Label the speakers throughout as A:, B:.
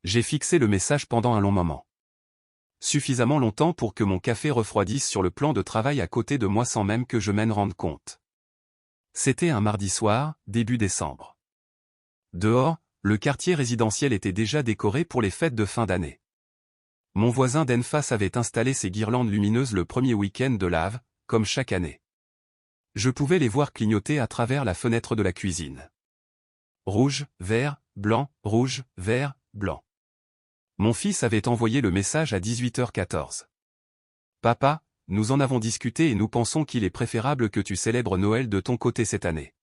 A: J'ai fixé le message pendant un long moment. Suffisamment longtemps pour que mon café refroidisse sur le plan de travail à côté de moi sans même que je m'en rende compte. C'était un mardi soir, début décembre. Dehors, le quartier résidentiel était déjà décoré pour les fêtes de fin d'année. Mon voisin d'en face avait installé ses guirlandes lumineuses le premier week-end de l'Ave, comme chaque année. Je pouvais les voir clignoter à travers la fenêtre de la cuisine. Rouge, vert, blanc, rouge, vert, blanc. Mon fils avait envoyé le message à 18h14. Papa, nous en avons discuté et nous pensons qu'il est préférable que tu célèbres Noël de ton côté cette année.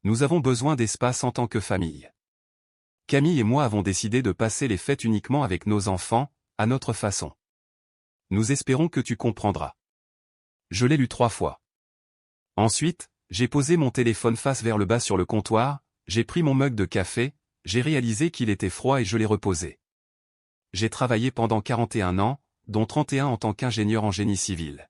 A: Nous avons besoin d'espace en tant que famille. Camille et moi avons décidé de passer les fêtes uniquement avec nos enfants, à notre façon. Nous espérons que tu comprendras. Je l'ai lu 3 fois. Ensuite, j'ai posé mon téléphone face vers le bas sur le comptoir, j'ai pris mon mug de café, j'ai réalisé qu'il était froid et je l'ai reposé. J'ai travaillé pendant 41 ans, dont 31 en tant qu'ingénieur en génie civil.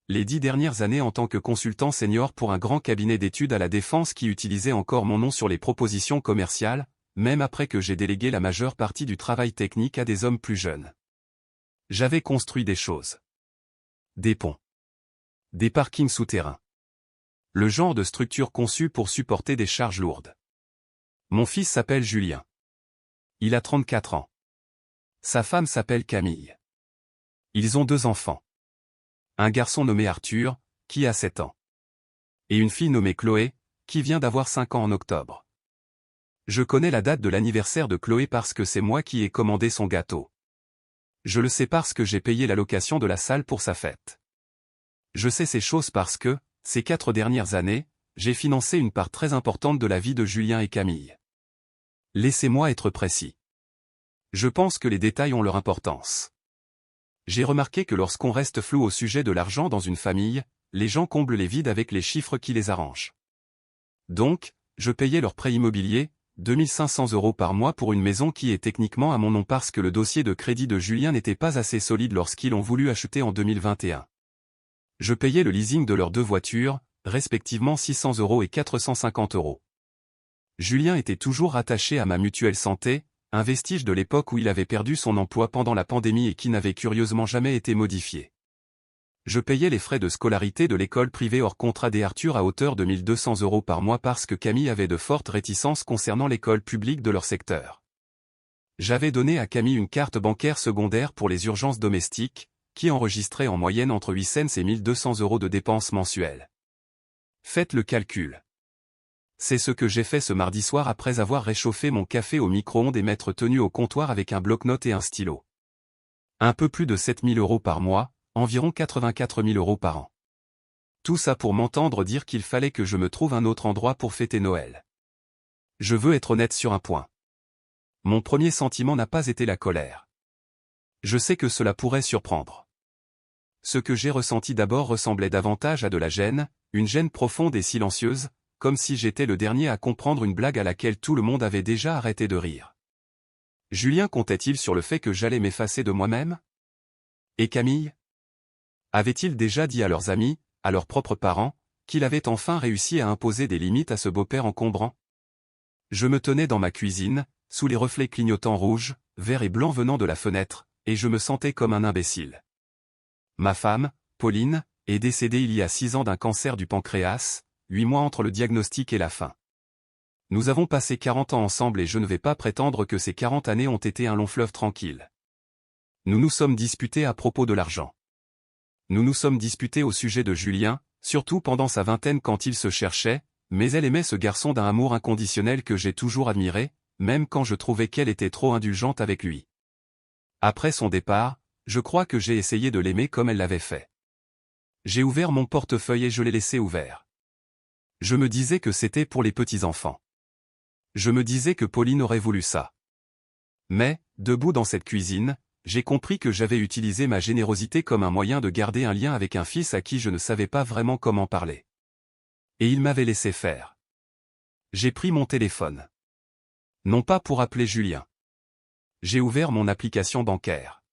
A: Les 10 dernières années en tant que consultant senior pour un grand cabinet d'études à la Défense qui utilisait encore mon nom sur les propositions commerciales, même après que j'ai délégué la majeure partie du travail technique à des hommes plus jeunes. J'avais construit des choses. Des ponts. Des parkings souterrains. Le genre de structure conçue pour supporter des charges lourdes. Mon fils s'appelle Julien. Il a 34 ans. Sa femme s'appelle Camille. Ils ont 2 enfants. Un garçon nommé Arthur, qui a 7 ans. Et une fille nommée Chloé, qui vient d'avoir 5 ans en octobre. Je connais la date de l'anniversaire de Chloé parce que c'est moi qui ai commandé son gâteau. Je le sais parce que j'ai payé la location de la salle pour sa fête. Je sais ces choses parce que, ces 4 dernières années, j'ai financé une part très importante de la vie de Julien et Camille. Laissez-moi être précis. Je pense que les détails ont leur importance. J'ai remarqué que lorsqu'on reste flou au sujet de l'argent dans une famille, les gens comblent les vides avec les chiffres qui les arrangent. Donc, je payais leur prêt immobilier, 2 500 € par mois pour une maison qui est techniquement à mon nom parce que le dossier de crédit de Julien n'était pas assez solide lorsqu'ils ont voulu acheter en 2021. Je payais le leasing de leurs 2 voitures, respectivement 600 € et 450 €. Julien était toujours rattaché à ma mutuelle santé, un vestige de l'époque où il avait perdu son emploi pendant la pandémie et qui n'avait curieusement jamais été modifié. Je payais les frais de scolarité de l'école privée hors contrat des Arthur à hauteur de 1 200 € par mois parce que Camille avait de fortes réticences concernant l'école publique de leur secteur. J'avais donné à Camille une carte bancaire secondaire pour les urgences domestiques, qui enregistrait en moyenne entre 8 cents et 1 200 € de dépenses mensuelles. Faites le calcul. C'est ce que j'ai fait ce mardi soir après avoir réchauffé mon café au micro-ondes et m'être tenu au comptoir avec un bloc-notes et un stylo. Un peu plus de 7 000 € par mois, environ 84 000 € par an. Tout ça pour m'entendre dire qu'il fallait que je me trouve un autre endroit pour fêter Noël. Je veux être honnête sur un point. Mon premier sentiment n'a pas été la colère. Je sais que cela pourrait surprendre. Ce que j'ai ressenti d'abord ressemblait davantage à de la gêne, une gêne profonde et silencieuse, comme si j'étais le dernier à comprendre une blague à laquelle tout le monde avait déjà arrêté de rire. Julien comptait-il sur le fait que j'allais m'effacer de moi-même? Et Camille? Avait-il déjà dit à leurs amis, à leurs propres parents, qu'il avait enfin réussi à imposer des limites à ce beau-père encombrant? Je me tenais dans ma cuisine, sous les reflets clignotants rouges, verts et blancs venant de la fenêtre, et je me sentais comme un imbécile. Ma femme, Pauline, est décédée il y a 6 ans d'un cancer du pancréas, 8 mois entre le diagnostic et la fin. Nous avons passé 40 ans ensemble et je ne vais pas prétendre que ces 40 années ont été un long fleuve tranquille. Nous nous sommes disputés à propos de l'argent. Nous nous sommes disputés au sujet de Julien, surtout pendant sa vingtaine quand il se cherchait, mais elle aimait ce garçon d'un amour inconditionnel que j'ai toujours admiré, même quand je trouvais qu'elle était trop indulgente avec lui. Après son départ, je crois que j'ai essayé de l'aimer comme elle l'avait fait. J'ai ouvert mon portefeuille et je l'ai laissé ouvert. Je me disais que c'était pour les petits-enfants. Je me disais que Pauline aurait voulu ça. Mais, debout dans cette cuisine, j'ai compris que j'avais utilisé ma générosité comme un moyen de garder un lien avec un fils à qui je ne savais pas vraiment comment parler. Et il m'avait laissé faire. J'ai pris mon téléphone. Non pas pour appeler Julien. J'ai ouvert mon application bancaire.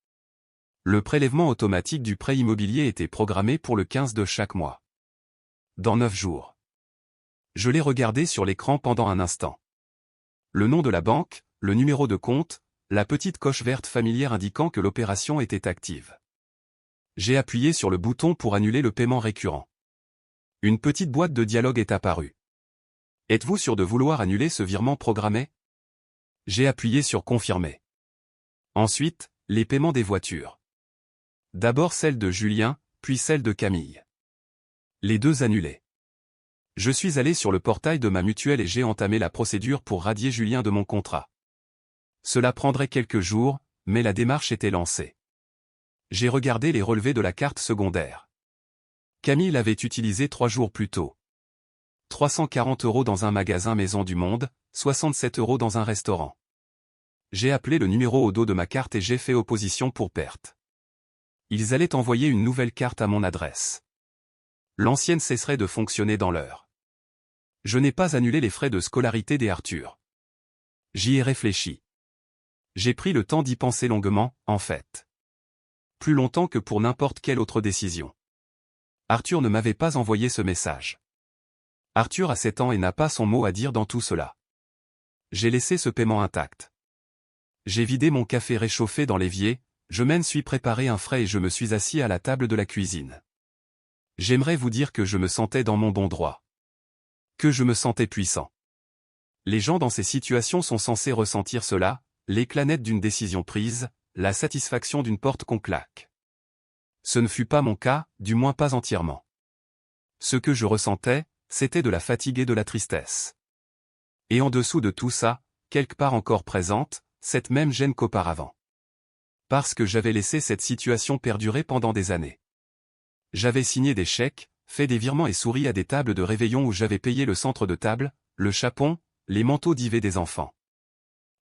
A: Le prélèvement automatique du prêt immobilier était programmé pour le 15 de chaque mois. Dans 9 jours. Je l'ai regardé sur l'écran pendant un instant. Le nom de la banque, le numéro de compte, la petite coche verte familière indiquant que l'opération était active. J'ai appuyé sur le bouton pour annuler le paiement récurrent. Une petite boîte de dialogue est apparue. Êtes-vous sûr de vouloir annuler ce virement programmé? J'ai appuyé sur confirmer. Ensuite, les paiements des voitures. D'abord celle de Julien, puis celle de Camille. Les deux annulés. Je suis allé sur le portail de ma mutuelle et j'ai entamé la procédure pour radier Julien de mon contrat. Cela prendrait quelques jours, mais la démarche était lancée. J'ai regardé les relevés de la carte secondaire. Camille l'avait utilisé 3 jours plus tôt. 340 € dans un magasin Maison du Monde, 67 € dans un restaurant. J'ai appelé le numéro au dos de ma carte et j'ai fait opposition pour perte. Ils allaient envoyer une nouvelle carte à mon adresse. L'ancienne cesserait de fonctionner dans l'heure. Je n'ai pas annulé les frais de scolarité des Arthur. J'y ai réfléchi. J'ai pris le temps d'y penser longuement, en fait. Plus longtemps que pour n'importe quelle autre décision. Arthur ne m'avait pas envoyé ce message. Arthur a 7 ans et n'a pas son mot à dire dans tout cela. J'ai laissé ce paiement intact. J'ai vidé mon café réchauffé dans l'évier, je m'en suis préparé un frais et je me suis assis à la table de la cuisine. J'aimerais vous dire que je me sentais dans mon bon droit. Que je me sentais puissant. Les gens dans ces situations sont censés ressentir cela, l'éclat net d'une décision prise, la satisfaction d'une porte qu'on claque. Ce ne fut pas mon cas, du moins pas entièrement. Ce que je ressentais, c'était de la fatigue et de la tristesse. Et en dessous de tout ça, quelque part encore présente, cette même gêne qu'auparavant. Parce que j'avais laissé cette situation perdurer pendant des années. J'avais signé des chèques, fait des virements et souri à des tables de réveillon où j'avais payé le centre de table, le chapon, les manteaux d'Yves des enfants.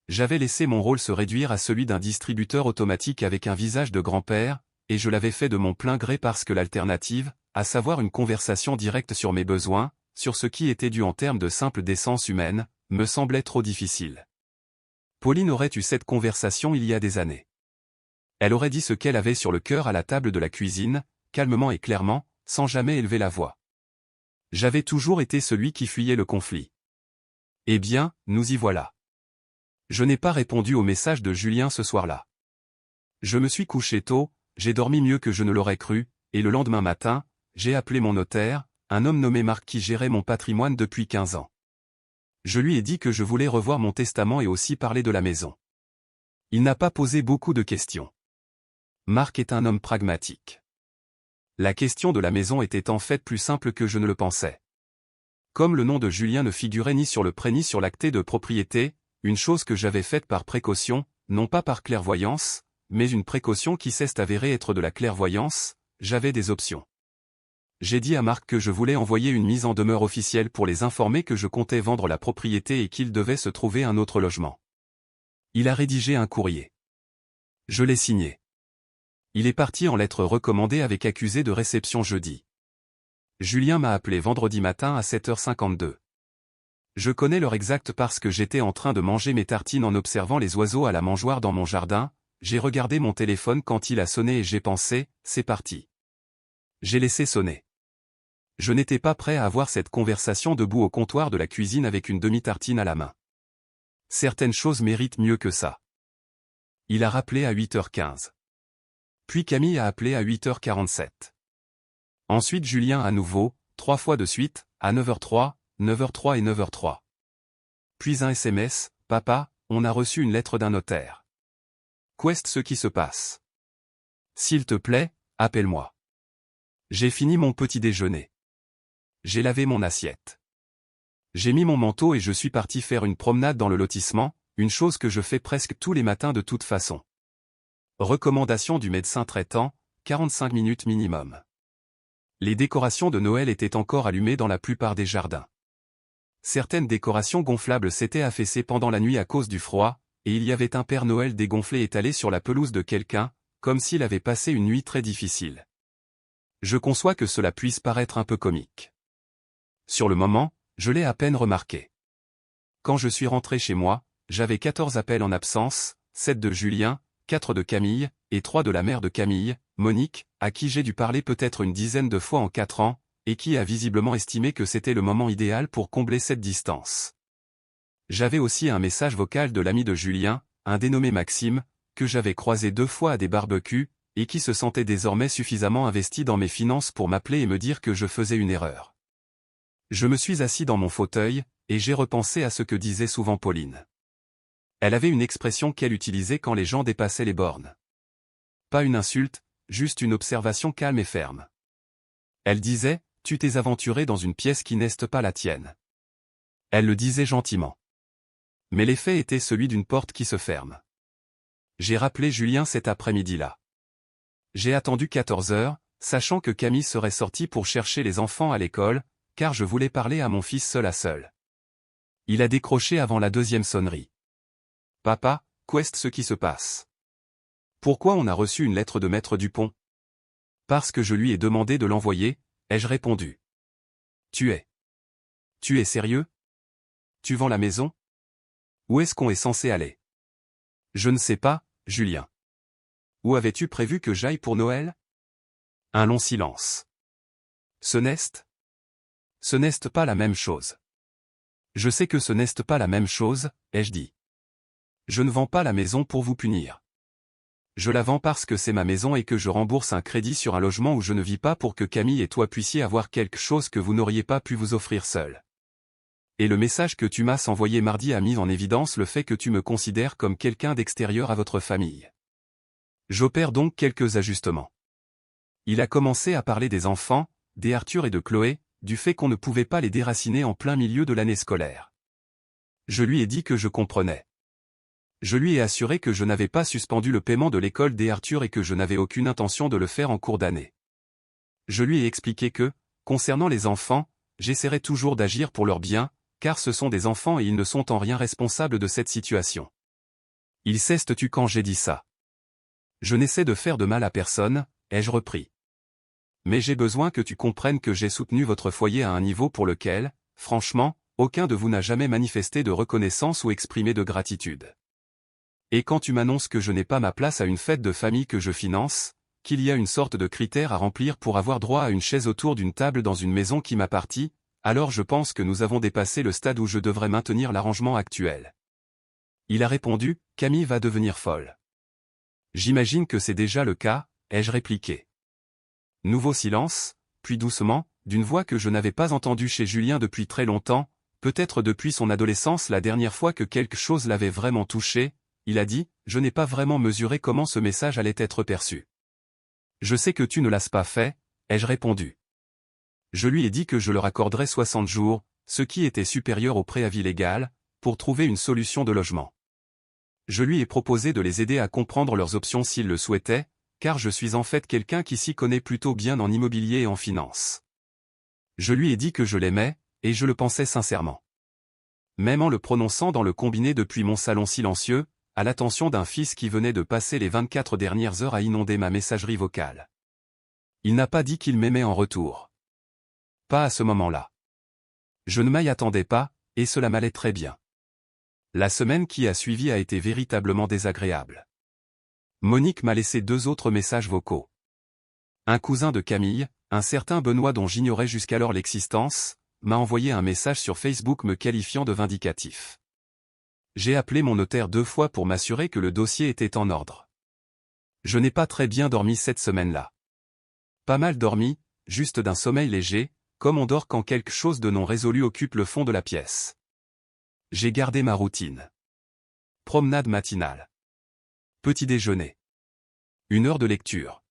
A: J'avais laissé mon rôle se réduire à celui d'un distributeur automatique avec un visage de grand-père, et je l'avais fait de mon plein gré parce que l'alternative, à savoir une conversation directe sur mes besoins, sur ce qui était dû en termes de simple décence humaine, me semblait trop difficile. Pauline aurait eu cette conversation il y a des années. Elle aurait dit ce qu'elle avait sur le cœur à la table de la cuisine, calmement et clairement, sans jamais élever la voix. J'avais toujours été celui qui fuyait le conflit. Eh bien, nous y voilà. Je n'ai pas répondu au message de Julien ce soir-là. Je me suis couché tôt, j'ai dormi mieux que je ne l'aurais cru, et le lendemain matin, j'ai appelé mon notaire, un homme nommé Marc qui gérait mon patrimoine depuis 15 ans. Je lui ai dit que je voulais revoir mon testament et aussi parler de la maison. Il n'a pas posé beaucoup de questions. Marc est un homme pragmatique. La question de la maison était en fait plus simple que je ne le pensais. Comme le nom de Julien ne figurait ni sur le prêt ni sur l'acté de propriété, une chose que j'avais faite par précaution, non pas par clairvoyance, mais une précaution qui s'est avérée être de la clairvoyance, j'avais des options. J'ai dit à Marc que je voulais envoyer une mise en demeure officielle pour les informer que je comptais vendre la propriété et qu'il devait se trouver un autre logement. Il a rédigé un courrier. Je l'ai signé. Il est parti en lettre recommandée avec accusé de réception jeudi. Julien m'a appelé vendredi matin à 7h52. Je connais l'heure exacte parce que j'étais en train de manger mes tartines en observant les oiseaux à la mangeoire dans mon jardin, j'ai regardé mon téléphone quand il a sonné et j'ai pensé, c'est parti. J'ai laissé sonner. Je n'étais pas prêt à avoir cette conversation debout au comptoir de la cuisine avec une demi-tartine à la main. Certaines choses méritent mieux que ça. Il a rappelé à 8h15. Puis Camille a appelé à 8h47. Ensuite Julien à nouveau, 3 fois de suite, à 9h03, 9h03 et 9h03. Puis un SMS, « Papa, on a reçu une lettre d'un notaire. Qu'est ce qui se passe? S'il te plaît, appelle-moi. » J'ai fini mon petit déjeuner. J'ai lavé mon assiette. J'ai mis mon manteau et je suis parti faire une promenade dans le lotissement, une chose que je fais presque tous les matins de toute façon. Recommandation du médecin traitant, 45 minutes minimum. Les décorations de Noël étaient encore allumées dans la plupart des jardins. Certaines décorations gonflables s'étaient affaissées pendant la nuit à cause du froid, et il y avait un Père Noël dégonflé étalé sur la pelouse de quelqu'un, comme s'il avait passé une nuit très difficile. Je conçois que cela puisse paraître un peu comique. Sur le moment, je l'ai à peine remarqué. Quand je suis rentré chez moi, j'avais 14 appels en absence, 7 de Julien, 4 de Camille, et 3 de la mère de Camille, Monique, à qui j'ai dû parler peut-être une dizaine de fois en 4 ans, et qui a visiblement estimé que c'était le moment idéal pour combler cette distance. J'avais aussi un message vocal de l'ami de Julien, un dénommé Maxime, que j'avais croisé 2 fois à des barbecues, et qui se sentait désormais suffisamment investi dans mes finances pour m'appeler et me dire que je faisais une erreur. Je me suis assis dans mon fauteuil, et j'ai repensé à ce que disait souvent Pauline. Elle avait une expression qu'elle utilisait quand les gens dépassaient les bornes. Pas une insulte, juste une observation calme et ferme. Elle disait, « Tu t'es aventuré dans une pièce qui n'est pas la tienne. » Elle le disait gentiment. Mais l'effet était celui d'une porte qui se ferme. J'ai rappelé Julien cet après-midi-là. J'ai attendu 14 heures, sachant que Camille serait sortie pour chercher les enfants à l'école, car je voulais parler à mon fils seul à seul. Il a décroché avant la 2e sonnerie. « Papa, qu'est ce qui se passe? Pourquoi on a reçu une lettre de maître Dupont? » Parce que je lui ai demandé de l'envoyer, ai-je répondu. Tu es sérieux? Tu vends la maison? Où est-ce qu'on est censé aller? Je ne sais pas, Julien. Où avais-tu prévu que j'aille pour Noël? Un long silence. Ce n'est pas la même chose. Je sais que ce n'est pas la même chose, ai-je dit. Je ne vends pas la maison pour vous punir. Je la vends parce que c'est ma maison et que je rembourse un crédit sur un logement où je ne vis pas pour que Camille et toi puissiez avoir quelque chose que vous n'auriez pas pu vous offrir seul. Et le message que tu m'as envoyé mardi a mis en évidence le fait que tu me considères comme quelqu'un d'extérieur à votre famille. J'opère donc quelques ajustements. Il a commencé à parler des enfants, des Arthur et de Chloé, du fait qu'on ne pouvait pas les déraciner en plein milieu de l'année scolaire. Je lui ai dit que je comprenais. Je lui ai assuré que je n'avais pas suspendu le paiement de l'école des Arthur et que je n'avais aucune intention de le faire en cours d'année. Je lui ai expliqué que, concernant les enfants, j'essaierai toujours d'agir pour leur bien, car ce sont des enfants et ils ne sont en rien responsables de cette situation. Il s'est tu quand j'ai dit ça. Je n'essaie de faire de mal à personne, ai-je repris. Mais j'ai besoin que tu comprennes que j'ai soutenu votre foyer à un niveau pour lequel, franchement, aucun de vous n'a jamais manifesté de reconnaissance ou exprimé de gratitude. Et quand tu m'annonces que je n'ai pas ma place à une fête de famille que je finance, qu'il y a une sorte de critère à remplir pour avoir droit à une chaise autour d'une table dans une maison qui m'appartient, alors je pense que nous avons dépassé le stade où je devrais maintenir l'arrangement actuel. Il a répondu, Camille va devenir folle. J'imagine que c'est déjà le cas, ai-je répliqué. Nouveau silence, puis doucement, d'une voix que je n'avais pas entendue chez Julien depuis très longtemps, peut-être depuis son adolescence la dernière fois que quelque chose l'avait vraiment touché, il a dit, je n'ai pas vraiment mesuré comment ce message allait être perçu. Je sais que tu ne l'as pas fait, ai-je répondu. Je lui ai dit que je leur accorderais 60 jours, ce qui était supérieur au préavis légal, pour trouver une solution de logement. Je lui ai proposé de les aider à comprendre leurs options s'ils le souhaitaient, car je suis en fait quelqu'un qui s'y connaît plutôt bien en immobilier et en finance. Je lui ai dit que je l'aimais, et je le pensais sincèrement. Même en le prononçant dans le combiné depuis mon salon silencieux, à l'attention d'un fils qui venait de passer les 24 dernières heures à inonder ma messagerie vocale. Il n'a pas dit qu'il m'aimait en retour. Pas à ce moment-là. Je ne m'y attendais pas, et cela m'allait très bien. La semaine qui a suivi a été véritablement désagréable. Monique m'a laissé 2 autres messages vocaux. Un cousin de Camille, un certain Benoît dont j'ignorais jusqu'alors l'existence, m'a envoyé un message sur Facebook me qualifiant de vindicatif. J'ai appelé mon notaire 2 fois pour m'assurer que le dossier était en ordre. Je n'ai pas très bien dormi cette semaine-là. Pas mal dormi, juste d'un sommeil léger, comme on dort quand quelque chose de non résolu occupe le fond de la pièce. J'ai gardé ma routine. Promenade matinale. Petit déjeuner. 1 heure de lecture.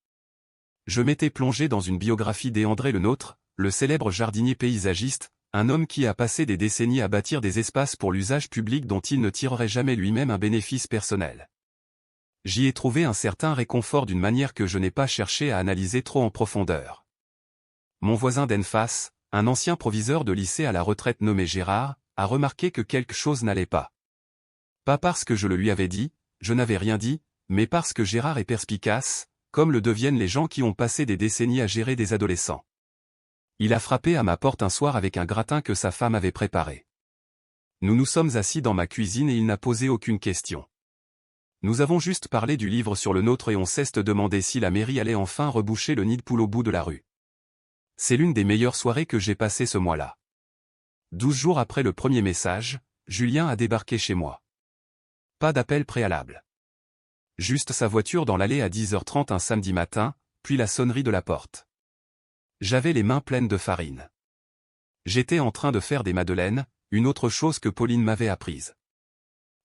A: Je m'étais plongé dans une biographie d'André Le Nôtre, le célèbre jardinier paysagiste, un homme qui a passé des décennies à bâtir des espaces pour l'usage public dont il ne tirerait jamais lui-même un bénéfice personnel. J'y ai trouvé un certain réconfort d'une manière que je n'ai pas cherché à analyser trop en profondeur. Mon voisin d'en face, un ancien proviseur de lycée à la retraite nommé Gérard, a remarqué que quelque chose n'allait pas. Pas parce que je le lui avais dit, je n'avais rien dit, mais parce que Gérard est perspicace, comme le deviennent les gens qui ont passé des décennies à gérer des adolescents. Il a frappé à ma porte un soir avec un gratin que sa femme avait préparé. Nous nous sommes assis dans ma cuisine et il n'a posé aucune question. Nous avons juste parlé du livre sur le nôtre et on s'est demandé si la mairie allait enfin reboucher le nid de poule au bout de la rue. C'est l'une des meilleures soirées que j'ai passées ce mois-là. 12 jours après le premier message, Julien a débarqué chez moi. Pas d'appel préalable. Juste sa voiture dans l'allée à 10h30 un samedi matin, puis la sonnerie de la porte. J'avais les mains pleines de farine. J'étais en train de faire des madeleines, une autre chose que Pauline m'avait apprise.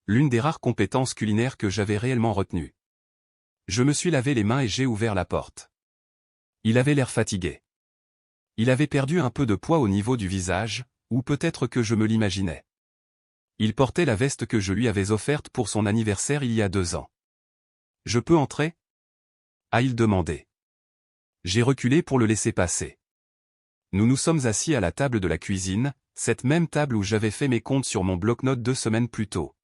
A: L'une des rares compétences culinaires que j'avais réellement retenues. Je me suis lavé les mains et j'ai ouvert la porte. Il avait l'air fatigué. Il avait perdu un peu de poids au niveau du visage, ou peut-être que je me l'imaginais. Il portait la veste que je lui avais offerte pour son anniversaire il y a 2 ans. « Je peux entrer ?» a-t-il demandé. J'ai reculé pour le laisser passer. Nous nous sommes assis à la table de la cuisine, cette même table où j'avais fait mes comptes sur mon bloc-notes 2 semaines plus tôt.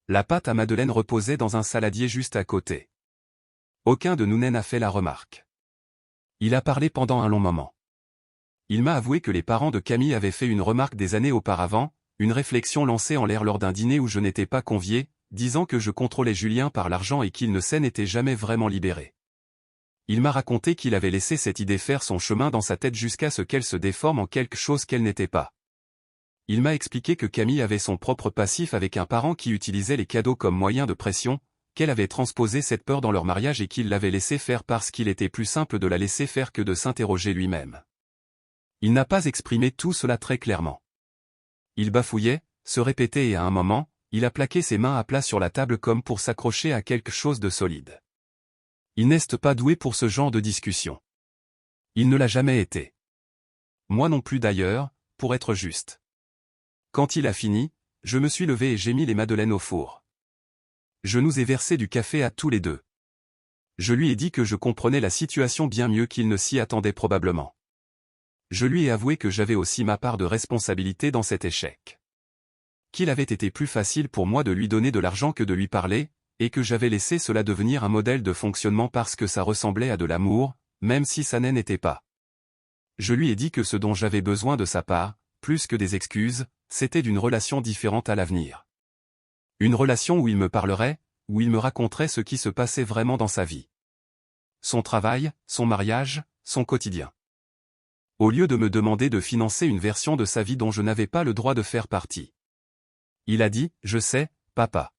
A: La pâte à madeleine reposait dans un saladier juste à côté. Aucun de nous n'a fait la remarque. Il a parlé pendant un long moment. Il m'a avoué que les parents de Camille avaient fait une remarque des années auparavant, une réflexion lancée en l'air lors d'un dîner où je n'étais pas convié, disant que je contrôlais Julien par l'argent et qu'il ne s'en était jamais vraiment libéré. Il m'a raconté qu'il avait laissé cette idée faire son chemin dans sa tête jusqu'à ce qu'elle se déforme en quelque chose qu'elle n'était pas. Il m'a expliqué que Camille avait son propre passif avec un parent qui utilisait les cadeaux comme moyen de pression, qu'elle avait transposé cette peur dans leur mariage et qu'il l'avait laissé faire parce qu'il était plus simple de la laisser faire que de s'interroger lui-même. Il n'a pas exprimé tout cela très clairement. Il bafouillait, se répétait et à un moment, il a plaqué ses mains à plat sur la table comme pour s'accrocher à quelque chose de solide. Il n'est pas doué pour ce genre de discussion. Il ne l'a jamais été. Moi non plus d'ailleurs, pour être juste. Quand il a fini, je me suis levé et j'ai mis les madeleines au four. Je nous ai versé du café à tous les deux. Je lui ai dit que je comprenais la situation bien mieux qu'il ne s'y attendait probablement. Je lui ai avoué que j'avais aussi ma part de responsabilité dans cet échec. Qu'il avait été plus facile pour moi de lui donner de l'argent que de lui parler, et que j'avais laissé cela devenir un modèle de fonctionnement parce que ça ressemblait à de l'amour, même si ça n'était pas. Je lui ai dit que ce dont j'avais besoin de sa part, plus que des excuses, c'était d'une relation différente à l'avenir. Une relation où il me parlerait, où il me raconterait ce qui se passait vraiment dans sa vie. Son travail, son mariage, son quotidien. Au lieu de me demander de financer une version de sa vie dont je n'avais pas le droit de faire partie. Il a dit, « Je sais, papa. »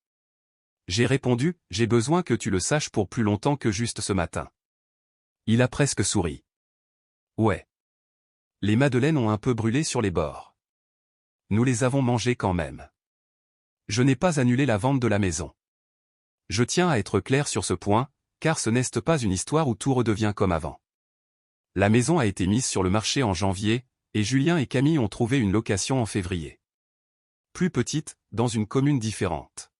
A: J'ai répondu, « J'ai besoin que tu le saches pour plus longtemps que juste ce matin. » Il a presque souri. Ouais. Les madeleines ont un peu brûlé sur les bords. Nous les avons mangées quand même. Je n'ai pas annulé la vente de la maison. Je tiens à être clair sur ce point, car ce n'est pas une histoire où tout redevient comme avant. La maison a été mise sur le marché en janvier, et Julien et Camille ont trouvé une location en février. Plus petite, dans une commune différente.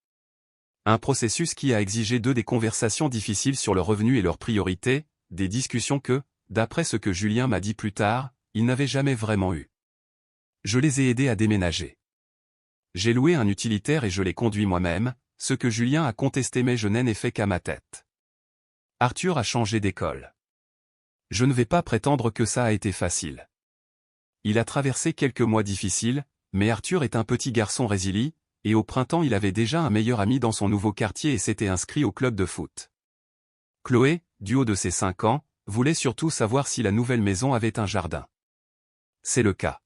A: Un processus qui a exigé d'eux des conversations difficiles sur leurs revenus et leurs priorités, des discussions que, d'après ce que Julien m'a dit plus tard, ils n'avaient jamais vraiment eues. Je les ai aidés à déménager. J'ai loué un utilitaire et je l'ai conduit moi-même, ce que Julien a contesté mais je n'en ai fait qu'à ma tête. Arthur a changé d'école. Je ne vais pas prétendre que ça a été facile. Il a traversé quelques mois difficiles, mais Arthur est un petit garçon résilient, et au printemps il avait déjà un meilleur ami dans son nouveau quartier et s'était inscrit au club de foot. Chloé, du haut de ses 5 ans, voulait surtout savoir si la nouvelle maison avait un jardin. C'est le cas.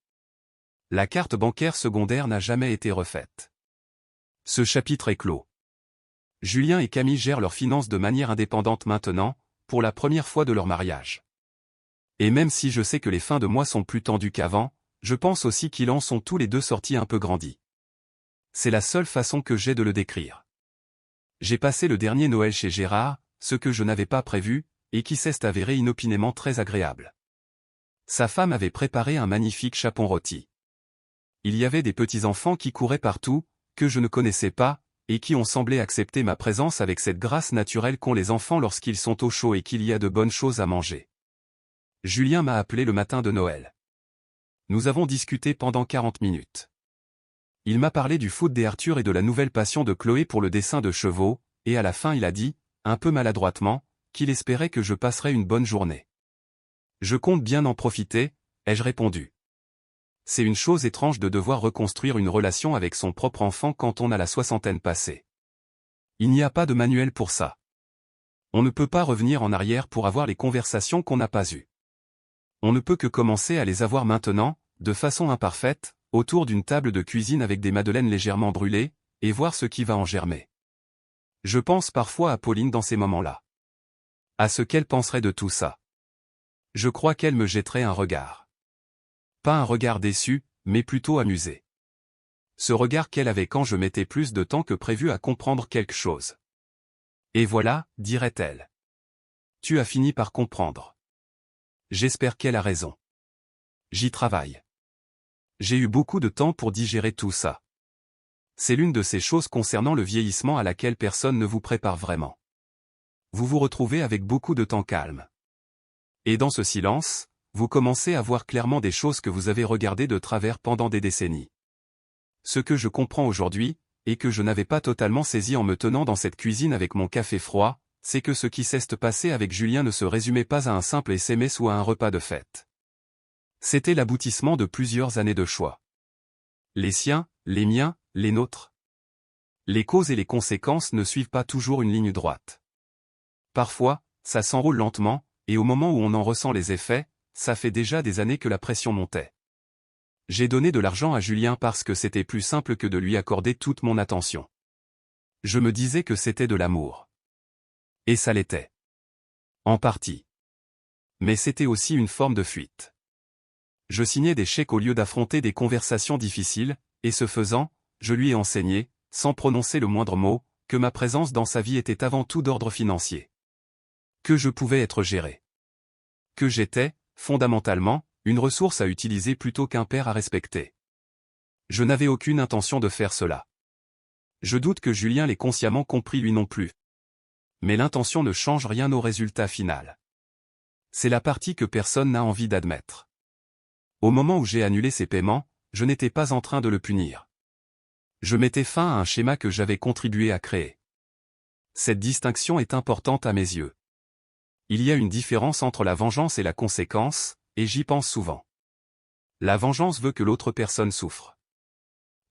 A: La carte bancaire secondaire n'a jamais été refaite. Ce chapitre est clos. Julien et Camille gèrent leurs finances de manière indépendante maintenant, pour la première fois de leur mariage. Et même si je sais que les fins de mois sont plus tendues qu'avant, je pense aussi qu'ils en sont tous les deux sortis un peu grandis. C'est la seule façon que j'ai de le décrire. J'ai passé le dernier Noël chez Gérard, ce que je n'avais pas prévu, et qui s'est avéré inopinément très agréable. Sa femme avait préparé un magnifique chapon rôti. Il y avait des petits-enfants qui couraient partout, que je ne connaissais pas, et qui ont semblé accepter ma présence avec cette grâce naturelle qu'ont les enfants lorsqu'ils sont au chaud et qu'il y a de bonnes choses à manger. Julien m'a appelé le matin de Noël. Nous avons discuté pendant 40 minutes. Il m'a parlé du foot des Arthur et de la nouvelle passion de Chloé pour le dessin de chevaux, et à la fin il a dit, un peu maladroitement, qu'il espérait que je passerais une bonne journée. Je compte bien en profiter, ai-je répondu. C'est une chose étrange de devoir reconstruire une relation avec son propre enfant quand on a la soixantaine passée. Il n'y a pas de manuel pour ça. On ne peut pas revenir en arrière pour avoir les conversations qu'on n'a pas eues. On ne peut que commencer à les avoir maintenant, de façon imparfaite, autour d'une table de cuisine avec des madeleines légèrement brûlées, et voir ce qui va en germer. Je pense parfois à Pauline dans ces moments-là. À ce qu'elle penserait de tout ça. Je crois qu'elle me jetterait un regard. Pas un regard déçu, mais plutôt amusé. Ce regard qu'elle avait quand je mettais plus de temps que prévu à comprendre quelque chose. Et voilà, dirait-elle. Tu as fini par comprendre. J'espère qu'elle a raison. J'y travaille. J'ai eu beaucoup de temps pour digérer tout ça. C'est l'une de ces choses concernant le vieillissement à laquelle personne ne vous prépare vraiment. Vous vous retrouvez avec beaucoup de temps calme. Et dans ce silence, vous commencez à voir clairement des choses que vous avez regardées de travers pendant des décennies. Ce que je comprends aujourd'hui, et que je n'avais pas totalement saisi en me tenant dans cette cuisine avec mon café froid, c'est que ce qui s'est passé avec Julien ne se résumait pas à un simple SMS ou à un repas de fête. C'était l'aboutissement de plusieurs années de choix. Les siens, les miens, les nôtres. Les causes et les conséquences ne suivent pas toujours une ligne droite. Parfois, ça s'enroule lentement, et au moment où on en ressent les effets, ça fait déjà des années que la pression montait. J'ai donné de l'argent à Julien parce que c'était plus simple que de lui accorder toute mon attention. Je me disais que c'était de l'amour. Et ça l'était. En partie. Mais c'était aussi une forme de fuite. Je signais des chèques au lieu d'affronter des conversations difficiles, et ce faisant, je lui ai enseigné, sans prononcer le moindre mot, que ma présence dans sa vie était avant tout d'ordre financier. Que je pouvais être géré. Que j'étais, fondamentalement, une ressource à utiliser plutôt qu'un père à respecter. Je n'avais aucune intention de faire cela. Je doute que Julien l'ait consciemment compris lui non plus. Mais l'intention ne change rien au résultat final. C'est la partie que personne n'a envie d'admettre. Au moment où j'ai annulé ses paiements, je n'étais pas en train de le punir. Je mettais fin à un schéma que j'avais contribué à créer. Cette distinction est importante à mes yeux. Il y a une différence entre la vengeance et la conséquence, et j'y pense souvent. La vengeance veut que l'autre personne souffre.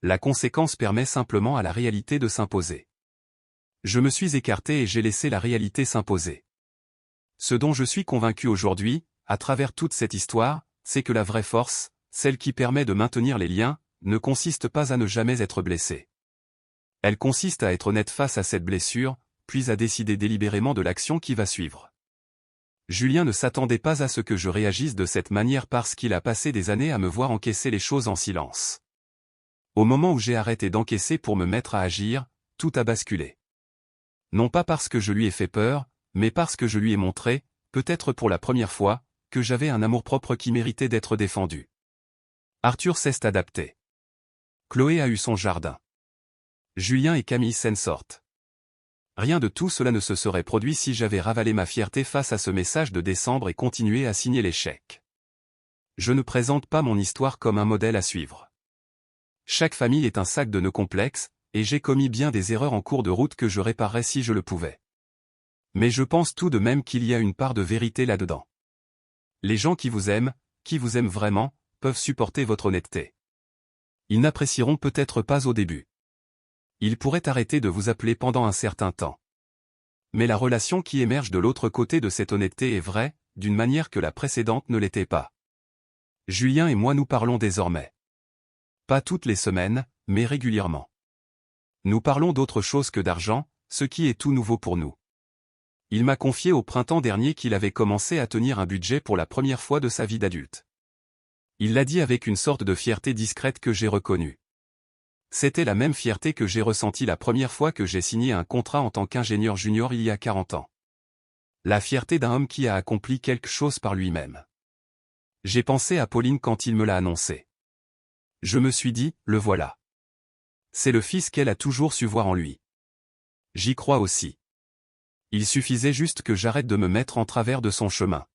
A: La conséquence permet simplement à la réalité de s'imposer. Je me suis écarté et j'ai laissé la réalité s'imposer. Ce dont je suis convaincu aujourd'hui, à travers toute cette histoire, c'est que la vraie force, celle qui permet de maintenir les liens, ne consiste pas à ne jamais être blessé. Elle consiste à être honnête face à cette blessure, puis à décider délibérément de l'action qui va suivre. Julien ne s'attendait pas à ce que je réagisse de cette manière parce qu'il a passé des années à me voir encaisser les choses en silence. Au moment où j'ai arrêté d'encaisser pour me mettre à agir, tout a basculé. Non pas parce que je lui ai fait peur, mais parce que je lui ai montré, peut-être pour la première fois, que j'avais un amour-propre qui méritait d'être défendu. Arthur s'est adapté. Chloé a eu son jardin. Julien et Camille s'en sortent. Rien de tout cela ne se serait produit si j'avais ravalé ma fierté face à ce message de décembre et continué à signer les chèques. Je ne présente pas mon histoire comme un modèle à suivre. Chaque famille est un sac de nœuds complexes, et j'ai commis bien des erreurs en cours de route que je réparerais si je le pouvais. Mais je pense tout de même qu'il y a une part de vérité là-dedans. Les gens qui vous aiment vraiment, peuvent supporter votre honnêteté. Ils n'apprécieront peut-être pas au début. Ils pourraient arrêter de vous appeler pendant un certain temps. Mais la relation qui émerge de l'autre côté de cette honnêteté est vraie, d'une manière que la précédente ne l'était pas. Julien et moi nous parlons désormais. Pas toutes les semaines, mais régulièrement. Nous parlons d'autre chose que d'argent, ce qui est tout nouveau pour nous. Il m'a confié au printemps dernier qu'il avait commencé à tenir un budget pour la première fois de sa vie d'adulte. Il l'a dit avec une sorte de fierté discrète que j'ai reconnue. C'était la même fierté que j'ai ressentie la première fois que j'ai signé un contrat en tant qu'ingénieur junior il y a 40 ans. La fierté d'un homme qui a accompli quelque chose par lui-même. J'ai pensé à Pauline quand il me l'a annoncé. Je me suis dit, le voilà. C'est le fils qu'elle a toujours su voir en lui. J'y crois aussi. Il suffisait juste que j'arrête de me mettre en travers de son chemin.